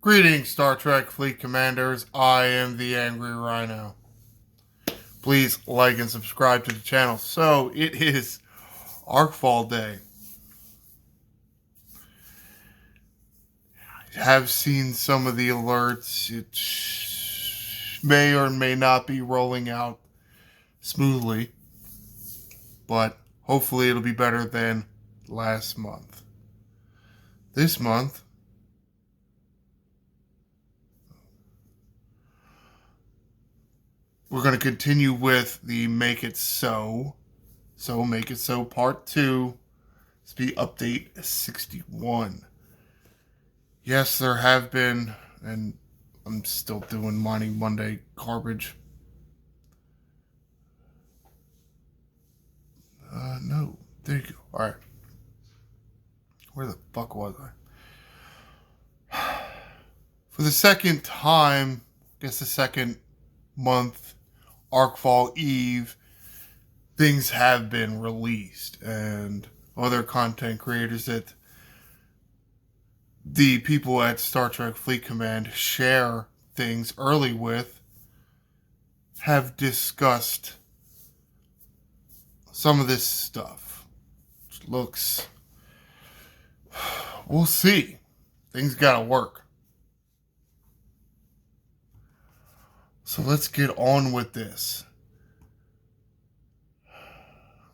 Greetings, Star Trek Fleet Commanders. I am the Angry Rhino. Please like and subscribe to the channel. So, it is Arcfall Day. I have seen some of the alerts. It may or may not be rolling out smoothly, but hopefully it'll be better than last month. This month, we're going to continue with the Make It So. So, Make It So Part 2. This will be Update 61. Yes, there have been, and I'm still doing Mining Monday garbage. No. There you go. Alright. Where the fuck was I? For the second time, I guess the second month, Arcfall Eve, things have been released, and other content creators that the people at Star Trek Fleet Command share things early with have discussed some of this stuff. Which looks... We'll see. Things gotta work. So let's get on with this.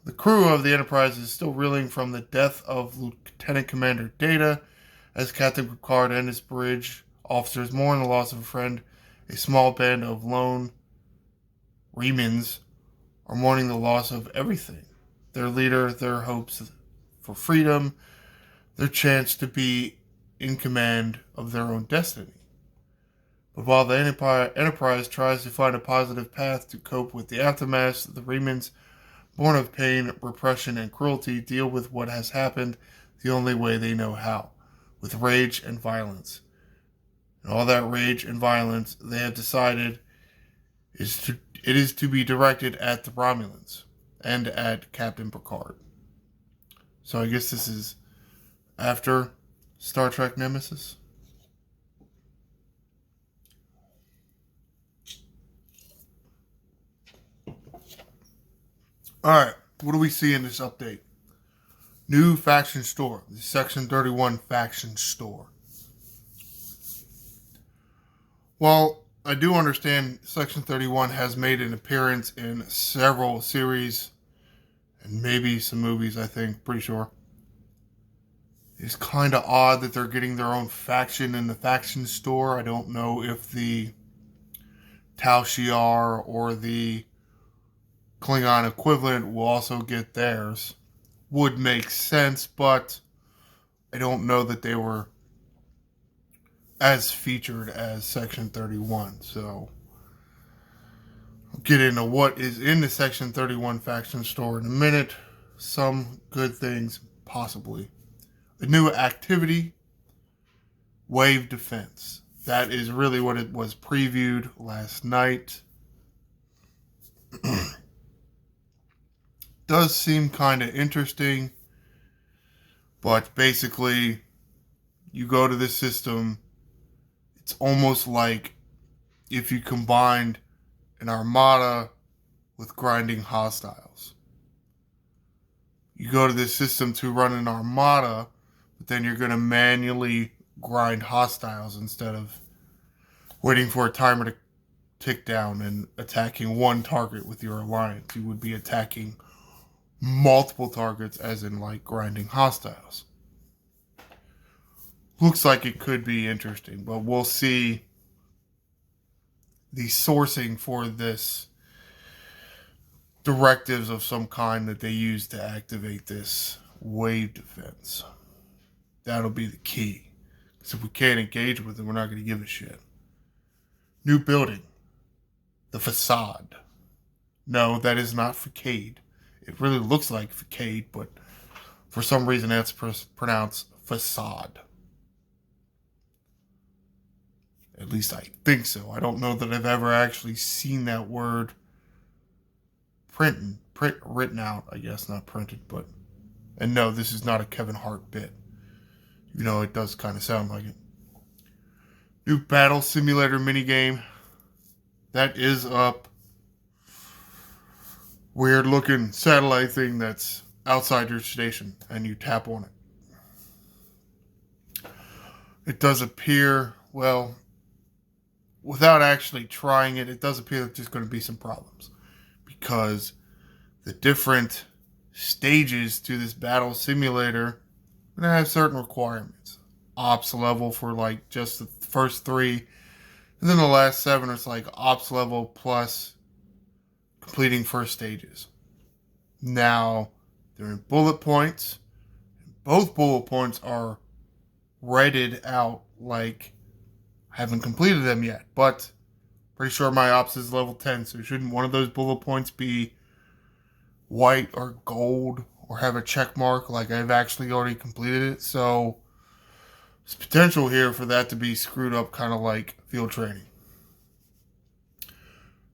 The crew of the Enterprise is still reeling from the death of Lieutenant Commander Data, as Captain Picard and his bridge officers mourn the loss of a friend. A small band of lone remans are mourning the loss of everything. Their leader, their hopes for freedom, their chance to be in command of their own destiny. But while the Enterprise tries to find a positive path to cope with the aftermath, the remans, born of pain, repression, and cruelty, deal with what has happened the only way they know how, with rage and violence. And all that rage and violence, they have decided, it is to be directed at the Romulans and at Captain Picard. So I guess this is after Star Trek Nemesis. Alright, what do we see in this update? New faction store. The Section 31 faction store. Well, I do understand Section 31 has made an appearance in several series and maybe some movies, I think, pretty sure. It's kind of odd that they're getting their own faction in the faction store. I don't know if the Tal Shiar or the Klingon equivalent will also get theirs. Would make sense, but I don't know that they were as featured as Section 31. So I'll get into what is in the Section 31 faction store in a minute. Some good things, possibly. A new activity, Wave Defense. That is really what it was previewed last night. Does seem kind of interesting, but basically you go to this system, it's almost like if you combined an armada with grinding hostiles. You go to this system to run an armada, but then you're going to manually grind hostiles instead of waiting for a timer to tick down and attacking one target with your alliance. You would be attacking multiple targets, as in like grinding hostiles. Looks like it could be interesting, but we'll see the sourcing for this directives of some kind that they use to activate this wave defense. That'll be the key. Because if we can't engage with them, we're not going to give a shit. New building. The facade. No, that is not facade. It really looks like facade, but for some reason that's pronounced facade. At least I think so. I don't know that I've ever actually seen that word written out, I guess, not printed, but... And no, this is not a Kevin Hart bit. You know, it does kind of sound like it. New battle simulator minigame. That is up. Weird looking satellite thing that's outside your station and you tap on it. It does appear, well, without actually trying it, it does appear that there's going to be some problems because the different stages to this battle simulator are going to have certain requirements. Ops level for like just the first 3, and then the last 7 is like ops level plus completing first stages. Now, they're in bullet points. Both bullet points are rated out like I haven't completed them yet, but pretty sure my ops is level 10, so shouldn't one of those bullet points be white or gold or have a check mark like I've actually already completed it? So there's potential here for that to be screwed up, kind of like field training.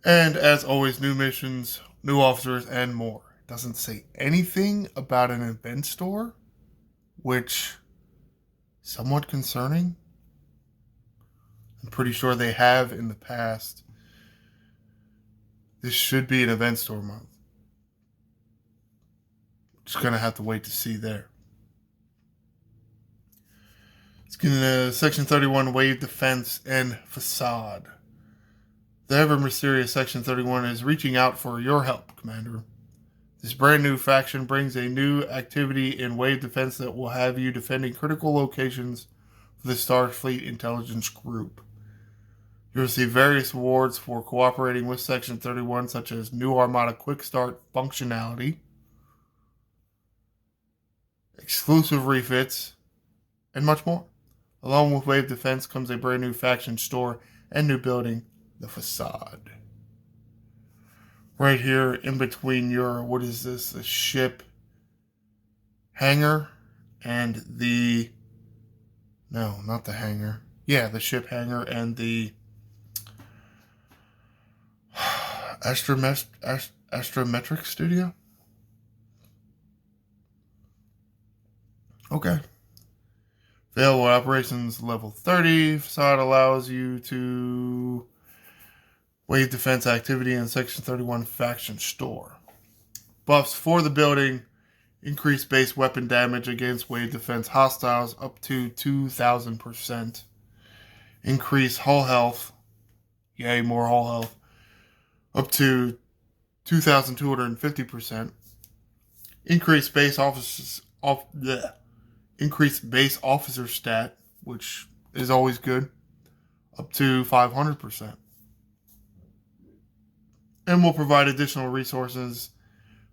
And as always, new missions, new officers, and more. It doesn't say anything about an event store, which is somewhat concerning. I'm pretty sure they have in the past. This should be an event store month. Just going to have to wait to see there. Let's get into Section 31 Wave Defense and Facade. The ever mysterious Section 31 is reaching out for your help, Commander. This brand new faction brings a new activity in wave defense that will have you defending critical locations for the Starfleet Intelligence Group. You'll receive various awards for cooperating with Section 31, such as New Armada Quick Start functionality, exclusive refits, and much more. Along with Wave Defense comes a brand new faction store and new building, the Facade. Right here in between your, what is this, the ship hangar and the, no, not the hangar. Yeah, the ship hangar and the astrometric studio. Okay. Available operations level 30. Facade allows you to wave defense activity in Section 31 faction store. Buffs for the building. Increase base weapon damage against wave defense hostiles up to 2,000%. Increase hull health. Yay, more hull health. Up to 2,250%. Increase base officers Increase base officer stat, which is always good, up to 500%. And will provide additional resources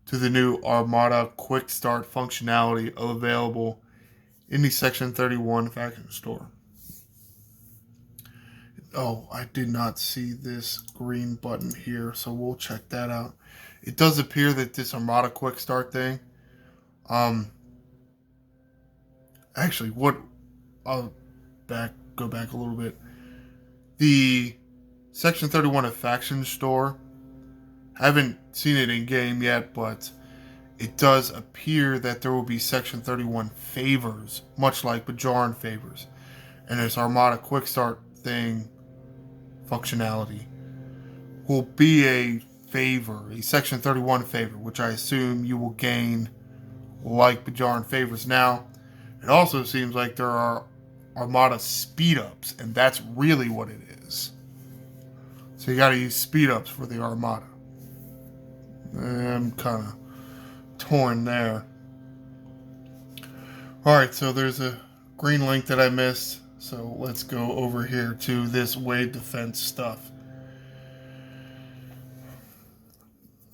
to the new Armada Quick Start functionality available in the Section 31 faction store. Oh, I did not see this green button here, so we'll check that out. It does appear that this Armada Quick Start thing, actually, I'll go back a little bit. The Section 31 of faction store, haven't seen it in game yet, but it does appear that there will be Section 31 favors, much like Bajoran favors. And this Armada Quick Start thing functionality will be a favor, a Section 31 favor, which I assume you will gain like Bajoran favors. Now, it also seems like there are Armada speed-ups, and that's really what it is. So you gotta use speed-ups for the Armada. I'm kind of torn there. Alright, so there's a green link that I missed. So let's go over here to this wave defense stuff.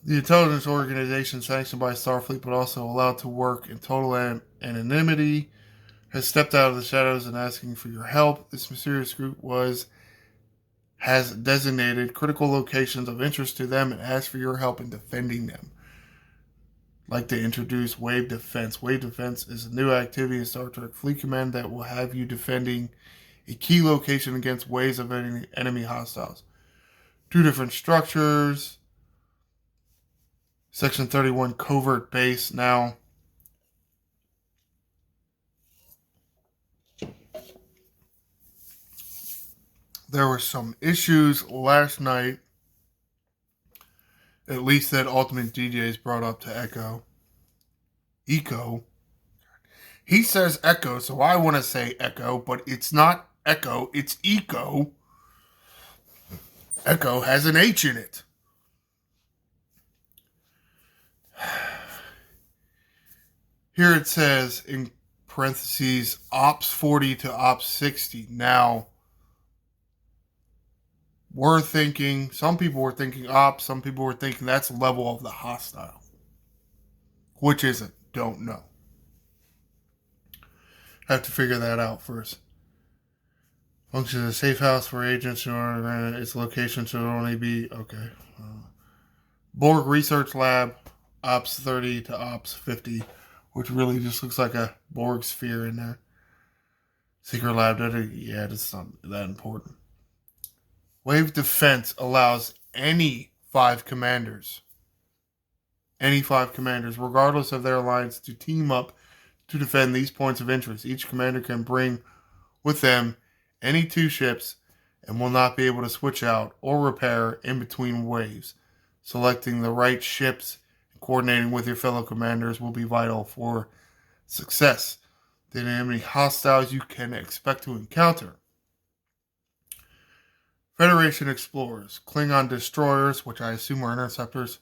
The intelligence organization sanctioned by Starfleet but also allowed to work in total anonymity has stepped out of the shadows and asking for your help. This mysterious group has designated critical locations of interest to them and asked for your help in defending them. I'd like to introduce Wave Defense. Wave Defense is a new activity in Star Trek Fleet Command that will have you defending a key location against waves of enemy hostiles. 2 different structures. Section 31 Covert Base. Now, There were some issues last night, at least that Ultimate DJs brought up to Echo. He says Echo, so I want to say Echo, but it's not Echo, it's Eco. Echo has an H in it. Here it says in parentheses Ops 40 to Ops 60. Now, some people were thinking Ops, some people were thinking that's the level of the hostile. Which is it? Don't know. Have to figure that out first. Functions as a safe house for agents in order to grant its location should only be okay. Borg Research Lab, Ops 30 to Ops 50, which really just looks like a Borg sphere in there. Secret Lab, that's not that important. Wave Defense allows any five commanders, regardless of their alliance, to team up to defend these points of interest. Each commander can bring with them any two ships and will not be able to switch out or repair in between waves. Selecting the right ships and coordinating with your fellow commanders will be vital for success. The enemy hostiles you can expect to encounter. Federation explorers, Klingon destroyers, which I assume are interceptors,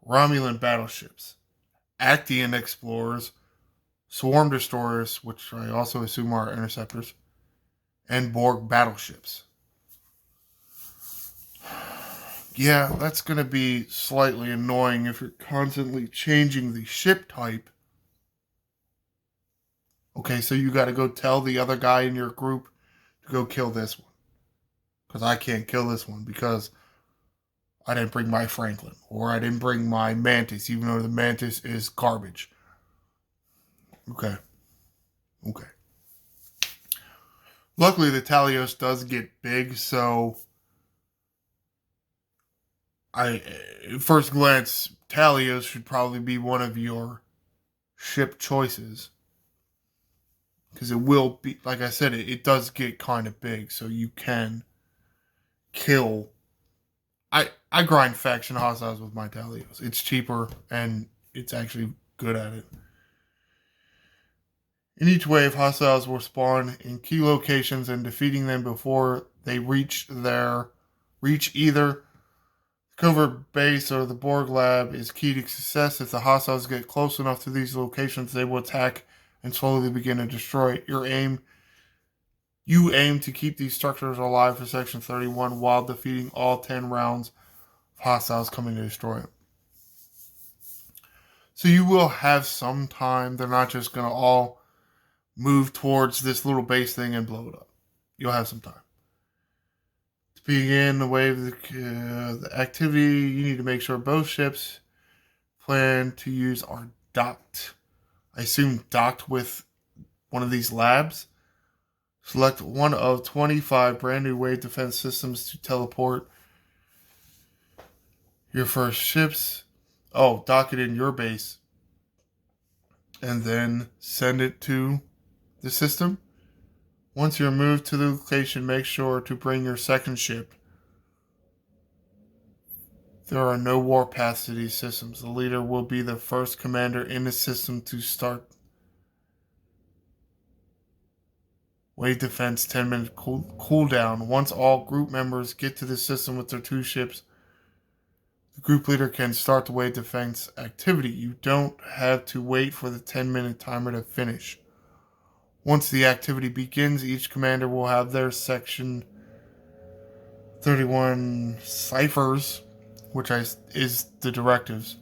Romulan battleships, Actian explorers, Swarm destroyers, which I also assume are interceptors, and Borg battleships. Yeah, that's going to be slightly annoying if you're constantly changing the ship type. Okay, so you got to go tell the other guy in your group to go kill this one. Because I can't kill this one because I didn't bring my Franklin. Or I didn't bring my Mantis, even though the Mantis is garbage. Okay. Luckily, the Talios does get big, so at first glance, Talios should probably be one of your ship choices. Because it will be, like I said, it does get kind of big, so you can kill. I grind faction hostiles with my Talios. It's cheaper, and it's actually good at it. In each wave, hostiles will spawn in key locations, and defeating them before they reach either the covert base or the Borg lab is key to success. If the hostiles get close enough to these locations, they will attack and slowly begin to destroy. You aim to keep these structures alive for Section 31 while defeating all 10 rounds of hostiles coming to destroy them. So you will have some time. They're not just going to all move towards this little base thing and blow it up. You'll have some time. To begin the wave of the activity, you need to make sure both ships plan to use are docked. I assume docked with one of these labs. Select one of 25 brand new wave defense systems to teleport your first ships. Dock it in your base. And then send it to the system. Once you're moved to the location, make sure to bring your second ship. There are no warpaths to these systems. The leader will be the first commander in the system to start wave defense 10-minute cooldown. Once all group members get to the system with their two ships, the group leader can start the wave defense activity. You don't have to wait for the 10-minute timer to finish. Once the activity begins, each commander will have their Section 31 ciphers, which is the directives,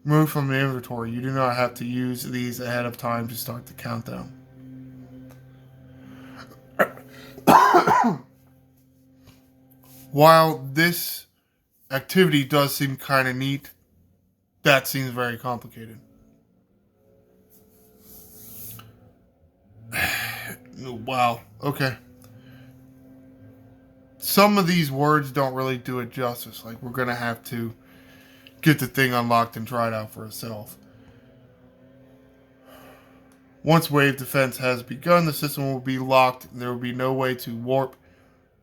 removed from the inventory. You do not have to use these ahead of time to start the countdown. While this activity does seem kind of neat, that seems very complicated. Wow, okay. Some of these words don't really do it justice. Like, we're going to have to get the thing unlocked and try it out for itself. Once wave defense has begun, the system will be locked and there will be no way to warp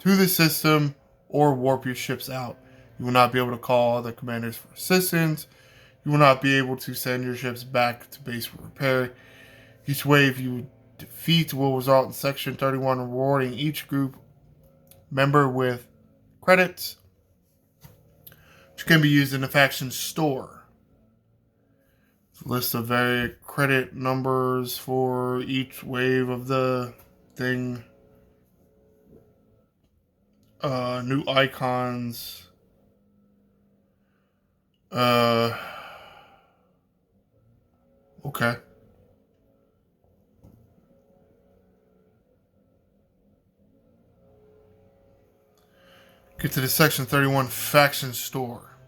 to the system or warp your ships out. You will not be able to call other commanders for assistance. You will not be able to send your ships back to base for repair. Each wave you defeat will result in Section 31 rewarding each group member with credits, which can be used in the faction store. It's a list of various credit numbers for each wave of the thing. New icons. Okay. Get to the Section 31 faction store.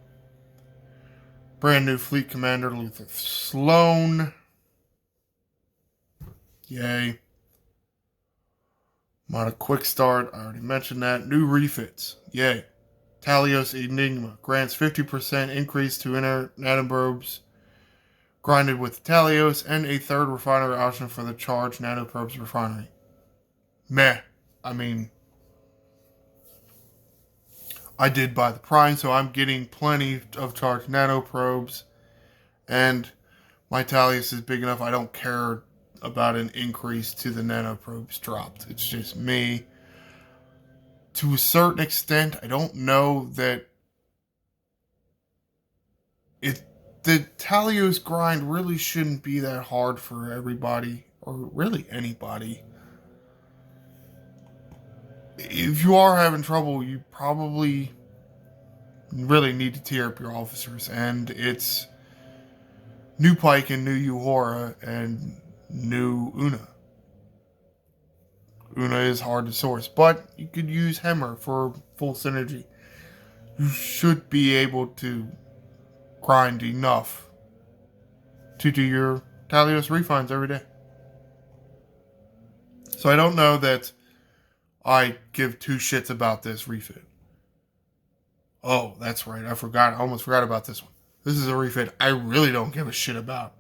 Brand new fleet commander Luther Sloan. Yay. Mod a quick start. I already mentioned that. New refits. Yay. Talios Enigma grants 50% increase to inner nanoprobes grinded with Talios and a third refinery option for the charged nanoprobes refinery. Meh. I mean, I did buy the Prime, so I'm getting plenty of charged nanoprobes, and my Talios is big enough. I don't care about an increase to the nanoprobes dropped. It's just me. To a certain extent, I don't know that the Talios grind really shouldn't be that hard for everybody, or really anybody. If you are having trouble, you probably really need to tier up your officers, and it's new Pike and new Uhura and new Una. Una is hard to source, but you could use Hemmer for full synergy. You should be able to grind enough to do your Talios refines every day. So I don't know that I give two shits about this refit. Oh, that's right. I forgot. I almost forgot about this one. This is a refit I really don't give a shit about.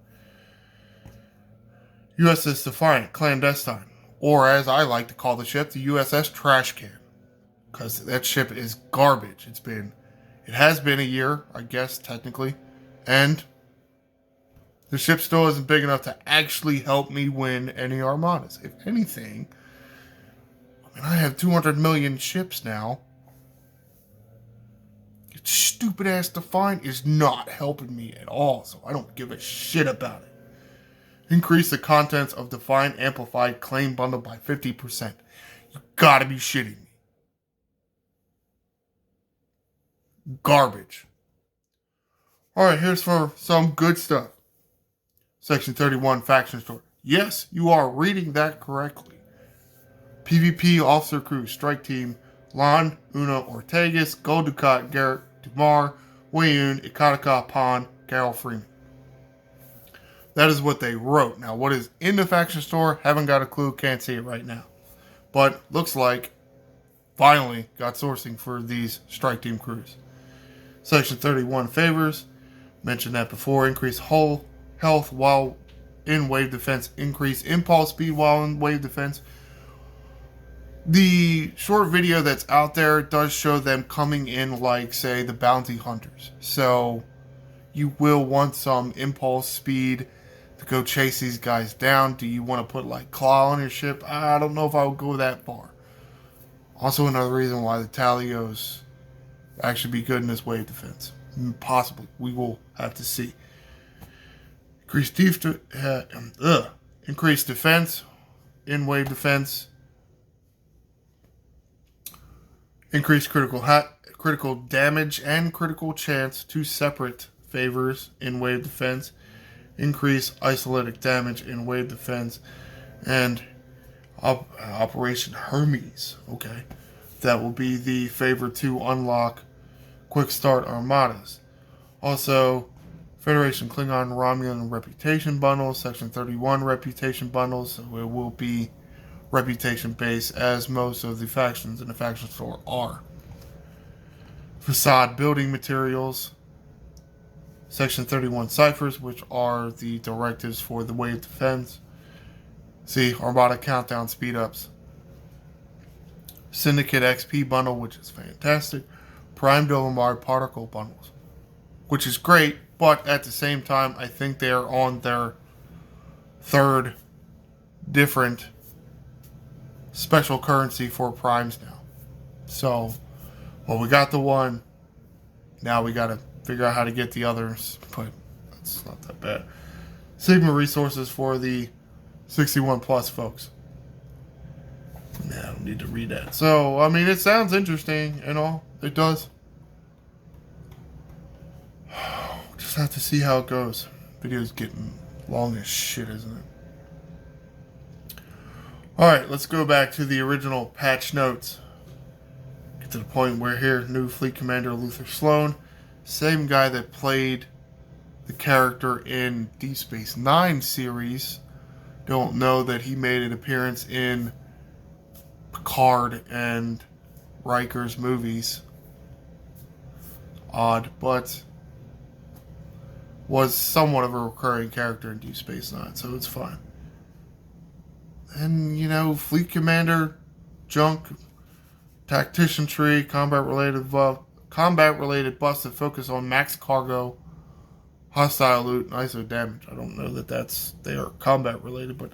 USS Defiant Clandestine, or as I like to call the ship, the USS Trash Can, because that ship is garbage. It has been a year, I guess, technically, and the ship still isn't big enough to actually help me win any armadas. If anything, I mean, I have 200 million ships now. Its stupid ass Defiant is not helping me at all, so I don't give a shit about it. Increase the contents of Defiant Amplified Claim Bundle by 50%. You gotta be shitting me. Garbage. Alright, here's for some good stuff. Section 31 Faction Store. Yes, you are reading that correctly. PvP Officer Crew Strike Team Lon, Una Ortegas, Gold Ducat, Garrett Dumar, Wayun, Ikatika, Pon, Carol Freeman. That is what they wrote. Now, what is in the faction store? Haven't got a clue. Can't see it right now. But looks like finally got sourcing for these strike team crews. Section 31 favors. Mentioned that before. Increase hull health while in wave defense. Increase impulse speed while in wave defense. The short video that's out there does show them coming in like, say, the bounty hunters. So you will want some impulse speed to go chase these guys down. Do you want to put like claw on your ship? I don't know if I would go that far. Also another reason why the Talios actually be good in this wave defense. Possibly. We will have to see. Increase defense in wave defense. Increase critical damage and critical chance, two separate favors in wave defense. Increase isolated damage in wave defense. And Operation Hermes. Okay. That will be the favor to unlock quick start armadas. Also, Federation Klingon Romulan reputation bundles, Section 31 reputation bundles. So it will be reputation based, as most of the factions in the faction store are. Facade building materials, Section 31 ciphers, which are the directives for the wave defense. See, armada countdown speed ups. Syndicate XP bundle, which is fantastic. Prime Dolomar particle bundles, which is great, but at the same time, I think they are on their third different special currency for primes now. So, well, we got the one. Now we got to figure out how to get the others, but it's not that bad. Sigma resources for the 61 plus folks. Yeah, I don't need to read that. So, I mean, it sounds interesting and all. It does. Just have to see how it goes. Video's getting long as shit, isn't it? Alright, let's go back to the original patch notes. Get to the point where here, new Fleet Commander Luther Sloan. Same guy that played the character in Deep Space Nine series. Don't know that he made an appearance in Picard and Riker's movies. Odd, but was somewhat of a recurring character in Deep Space Nine, so it's fine. And, you know, Fleet Commander, junk, tactician tree, combat-related buffs that focus on max cargo, hostile loot, and ISO damage. I don't know that they are combat-related, but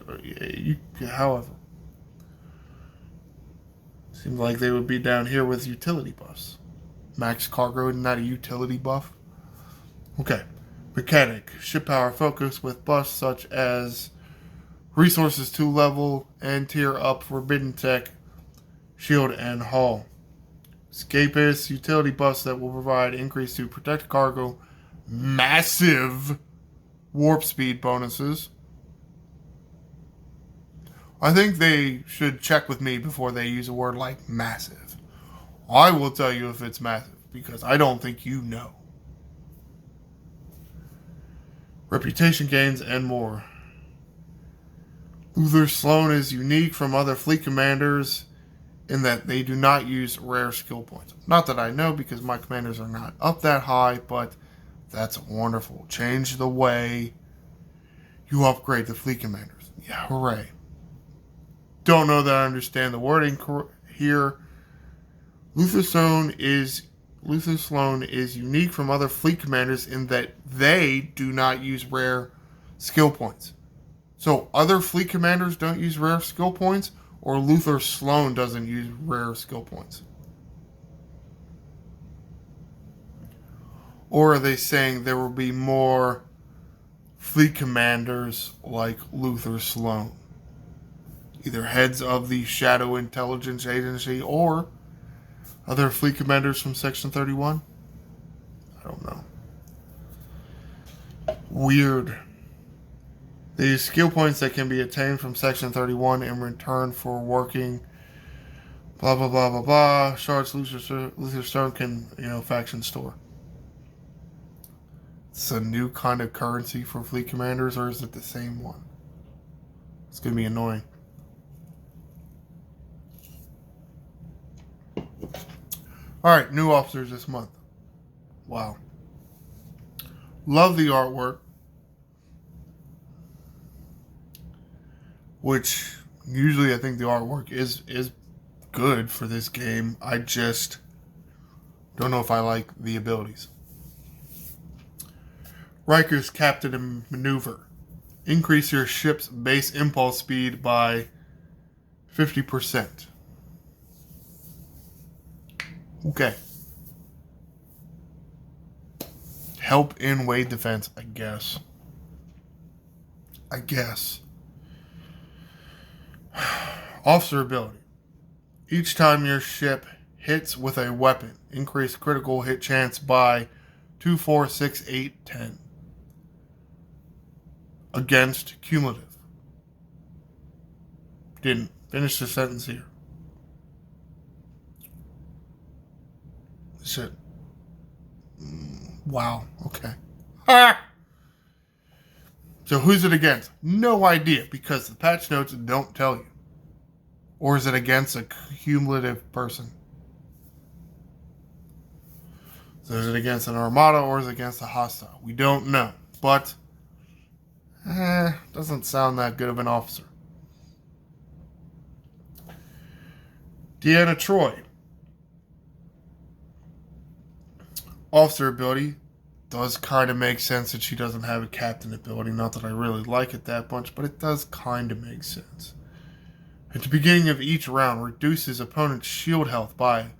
however. Seems like they would be down here with utility buffs. Max cargo, isn't that a utility buff? Okay. Mechanic. Ship power focus with buffs such as resources 2 level and tier up forbidden tech, shield, and hull. Escapist. Utility buffs that will provide increase to protect cargo. Massive warp speed bonuses. I think they should check with me before they use a word like massive. I will tell you if it's massive, because I don't think you know. Reputation gains and more. Luther Sloan is unique from other fleet commanders in that they do not use rare skill points. Not that I know, because my commanders are not up that high, but that's wonderful. Change the way you upgrade the fleet commanders. Yeah, hooray. Don't know that I understand the wording here. Luther Sloan is unique from other fleet commanders in that they do not use rare skill points. So other fleet commanders don't use rare skill points, or Luther Sloan doesn't use rare skill points? Or are they saying there will be more fleet commanders like Luther Sloan? Either heads of the Shadow Intelligence Agency or other fleet commanders from Section 31? I don't know. Weird. The skill points that can be obtained from Section 31 in return for working blah blah blah blah blah. Shards Luther Stone can, faction store. It's a new kind of currency for fleet commanders, or is it the same one? It's going to be annoying. Alright, new officers this month. Wow. Love the artwork. Which, usually I think the artwork is good for this game. I just don't know if I like the abilities. Riker's Captain and Maneuver. Increase your ship's base impulse speed by 50%. Okay. Help in wave defense, I guess. Officer ability. Each time your ship hits with a weapon, increase critical hit chance by 2, 4, 6, 8, 10. Against cumulative. Didn't finish the sentence here. Shit. Wow. Okay. Ah! So who's it against? No idea, because the patch notes don't tell you. Or is it against a cumulative person? So is it against an armada or is it against a hostile? We don't know. But doesn't sound that good of an officer. Deanna Troy. Officer ability. Does kind of make sense that she doesn't have a captain ability. Not that I really like it that much, but it does kind of make sense. At the beginning of each round, reduces opponent's shield health by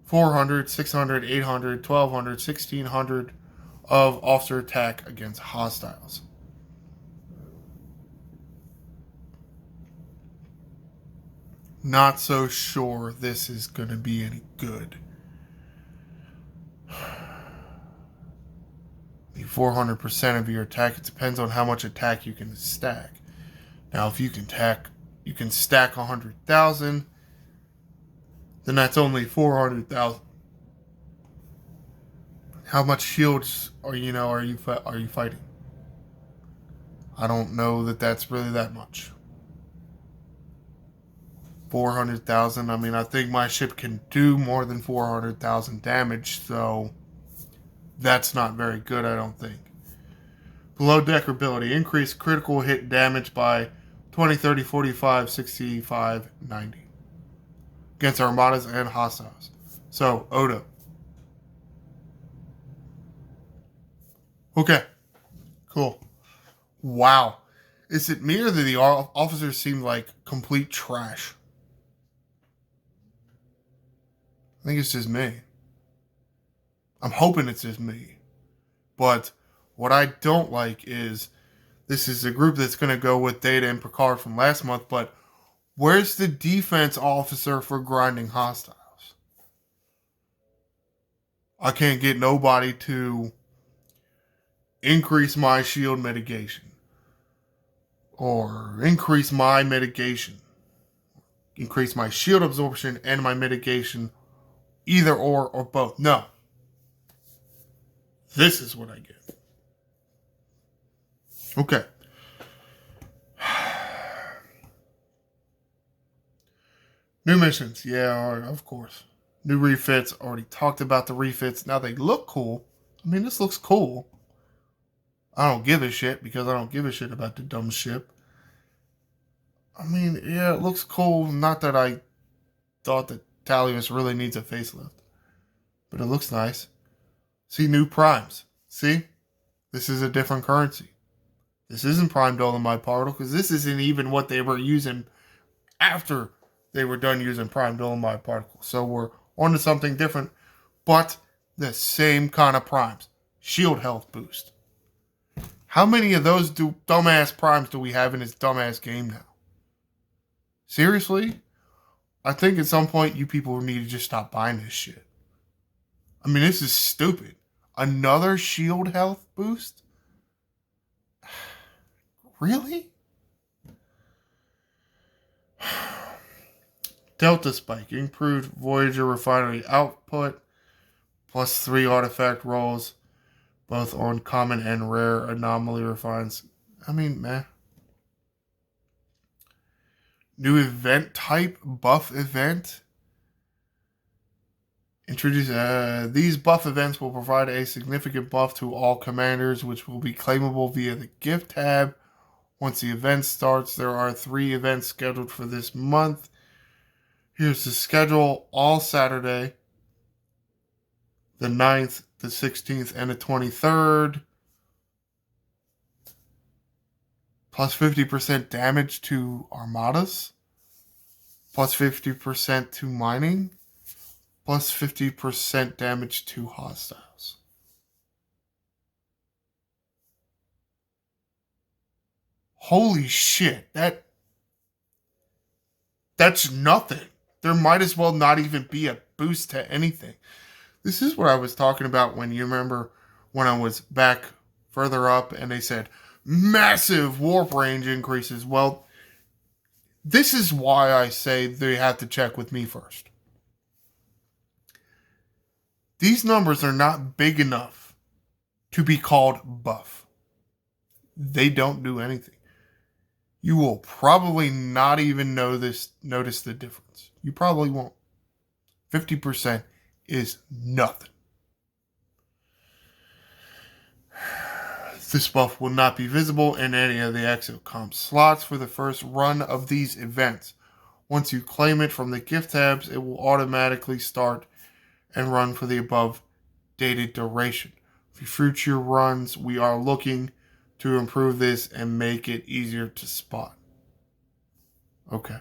400, 600, 800, 1200, 1600 of officer attack against hostiles. Not so sure this is going to be any good. The 400% of your attack, it depends on how much attack you can stack. Now, if you can stack 100,000, then that's only 400,000. How much shields are you fighting? I don't know that that's really that much. 400,000. I mean, I think my ship can do more than 400,000 damage, so that's not very good, I don't think. Below deck ability, increase critical hit damage by 20, 30, 45, 65, 90 against armadas and hostiles. So, Odo. Okay. Cool. Wow. Is it me or do the officers seem like complete trash? I think it's just me. I'm hoping it's just me. But what I don't like is this is a group that's going to go with Data and Picard from last month, but where's the defense officer for grinding hostiles? I can't get nobody to increase my shield mitigation or increase my mitigation, increase my shield absorption and my mitigation, either or both. No. This is what I get. Okay. New missions. Yeah, of course. New refits. Already talked about the refits. Now they look cool. I mean, this looks cool. I don't give a shit because I don't give a shit about the dumb ship. I mean, yeah, it looks cool. Not that I thought that Talius really needs a facelift. But it looks nice. See, new primes. See? This is a different currency. This isn't prime Dolomite particle because this isn't even what they were using after they were done using prime Dolomite particle. So we're on to something different, but the same kind of primes. Shield health boost. How many of those dumbass primes do we have in this dumbass game now? Seriously? I think at some point you people need to just stop buying this shit. I mean, this is stupid. Another shield health boost? Really? Delta Spike. Improved Voyager refinery output. Plus 3 artifact rolls. Both on common and rare anomaly refines. I mean, meh. New event type. Buff event. Introduce these buff events will provide a significant buff to all commanders, which will be claimable via the gift tab. Once the event starts, there are 3 events scheduled for this month. Here's the schedule. All Saturday, the 9th, the 16th, and the 23rd. Plus 50% damage to armadas. Plus 50% to mining. Plus 50% damage to hostiles. Holy shit, that's nothing. There might as well not even be a boost to anything. This is what I was talking about when you remember when I was back further up and they said massive warp range increases. Well, this is why I say they have to check with me first. These numbers are not big enough to be called buff. They don't do anything. You will probably not even notice the difference. You probably won't. 50% is nothing. This buff will not be visible in any of the exocomp slots for the first run of these events. Once you claim it from the gift tabs, it will automatically start and run for the above dated duration. For future runs, we are looking to improve this and make it easier to spot. Okay.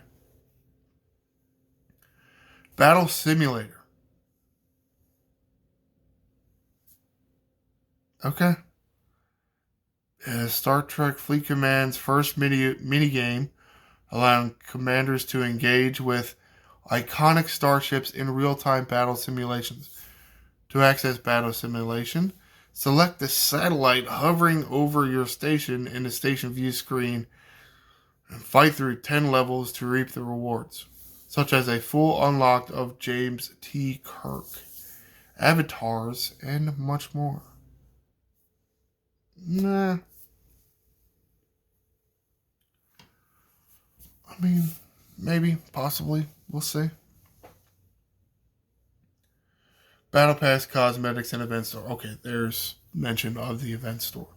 Battle Simulator. Okay. Star Trek Fleet Command's first mini game, allowing commanders to engage with iconic starships in real-time battle simulations. To access battle simulation, select the satellite hovering over your station in the station view screen and fight through 10 levels to reap the rewards, such as a full unlock of James T. Kirk, avatars, and much more. Nah. I mean, maybe, possibly. We'll see. Battle Pass, cosmetics, and event store. Okay, there's mention of the event store.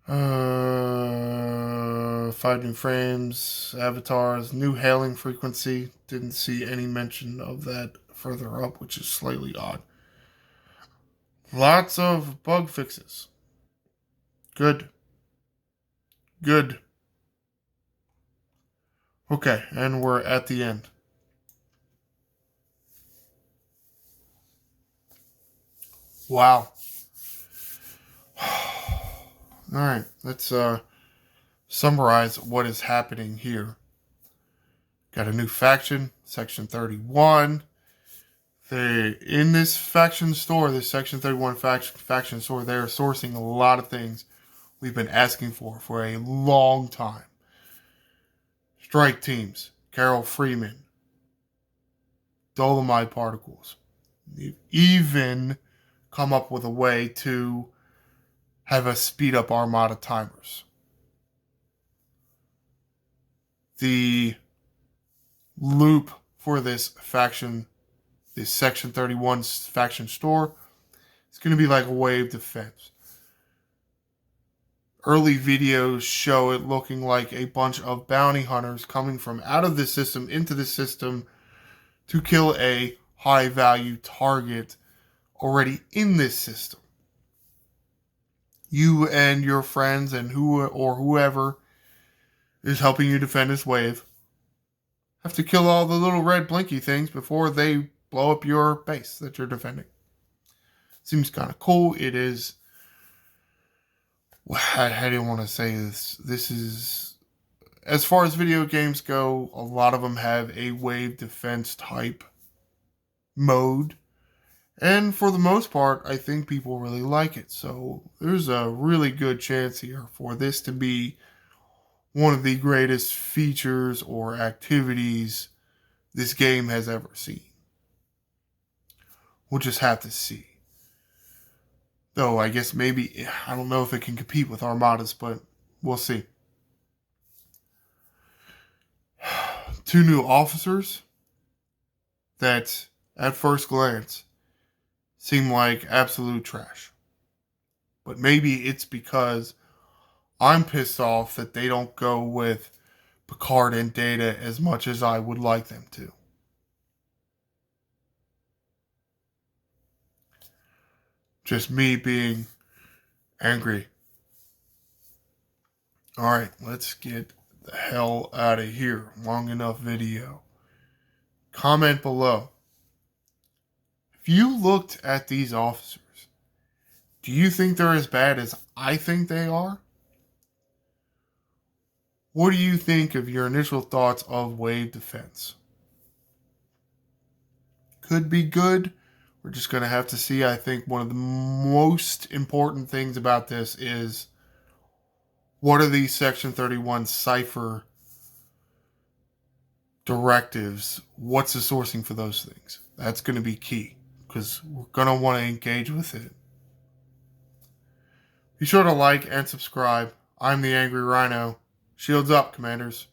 5 new frames, avatars, new hailing frequency. Didn't see any mention of that further up, which is slightly odd. Lots of bug fixes. Good. Good. Okay, and we're at the end. Wow. Alright, let's summarize what is happening here. Got a new faction, Section 31. In this faction store, this Section 31 faction store, they're sourcing a lot of things we've been asking for a long time. Strike teams, Carol Freeman, Dolomite particles. They've even come up with a way to have us speed up Armada timers. The loop for this faction, this Section 31 faction store, it's going to be like a wave defense. Early videos show it looking like a bunch of bounty hunters coming from out of the system into the system to kill a high value target already in this system. You and your friends and whoever is helping you defend this wave have to kill all the little red blinky things before they blow up your base that you're defending. Seems kind of cool. It is. How do you want to say this? This is, as far as video games go, a lot of them have a wave defense type mode. And for the most part, I think people really like it. So there's a really good chance here for this to be one of the greatest features or activities this game has ever seen. We'll just have to see. Though I guess maybe, I don't know if it can compete with Armadas, but we'll see. 2 new officers that, at first glance, seem like absolute trash. But maybe it's because I'm pissed off that they don't go with Picard and Data as much as I would like them to. Just me being angry. Alright, let's get the hell out of here. Long enough video. Comment below. If you looked at these officers, do you think they're as bad as I think they are? What do you think of your initial thoughts of wave defense? Could be good. We're just going to have to see. I think one of the most important things about this is, what are these Section 31 cipher directives? What's the sourcing for those things? That's going to be key, because we're going to want to engage with it. Be sure to like and subscribe. I'm the Angry Rhino. Shields up, Commanders.